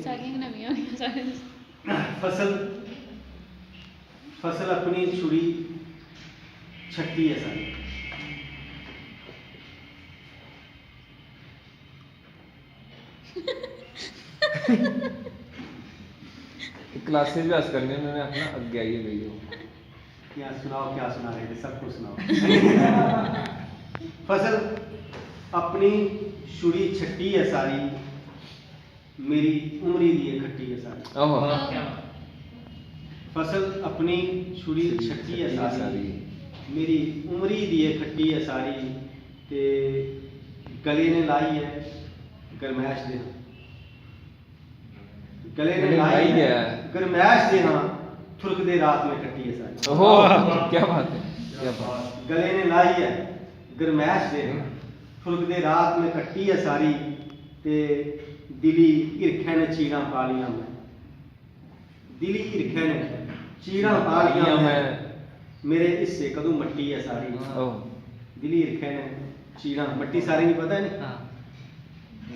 ਸਾਰੀਆਂ ਨਵੀਆਂ ਹੋਈਆਂ ਸਾਰੇ फसल अपनी छुरी छट्टी है सारी। क्लासेस भी हंस करने उन्होंने अपना अगे आइए गई हो। क्या सुनाओ, क्या सुना रहे थे, सब कुछ सुनाओ। फसल अपनी छुरी छट्टी है सारी, मेरी उमरी दी खट्टी है सारी। फसल अपनी छुरी छट्टी है सारी, मेरी उमरी दी खट्टी है सारी, ते गले ने लाई है गरमैश दे, गले ने लाई है गरमैश दे, हाँ थुरक दे रात में खट्टी है सारी। ओहो क्या बात है, क्या बात। गले ने लाई है गरमैश दे, थुरक दे रात में खट्टी है सारी, ते दिली हिरखै ने चीड़ां पा लियां मैं, दिली हिरखै ने चीड़ां पा लियां मैं, मेरे हिस्से कदों मट्टी है सारी। दिली हिरखै ने चीड़ां, मट्टी सारे नहीं पता है नहीं,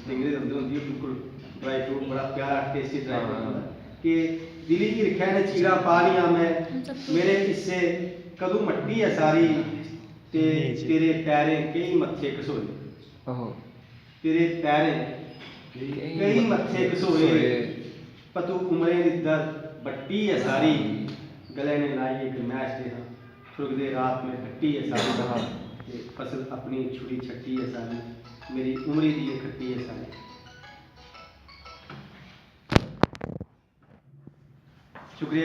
स्टिंगरे होंदी होंदी बिल्कुल ड्राई फ्रूट, बड़ा प्यारा टेस्टी ड्राई फ्रूट कि दिली हिरखै ने चीड़ां पा लियां मैं, मेरे हिस्से कदों मट्टी है सारी, ते तेरे पैरें कई मत्थे घसोए, तेरे पैरें कई मत्थे घसोए, पतू उमरे दी दर्द बट्टी है सारी, गले ने लाई है गरमैश दे, थुरक दे रात में खट्टी है सारी। फसल अपनी छुरी छट्टी है सारी, मेरी उमरी दी खट्टी है सारी। शुक्रिया।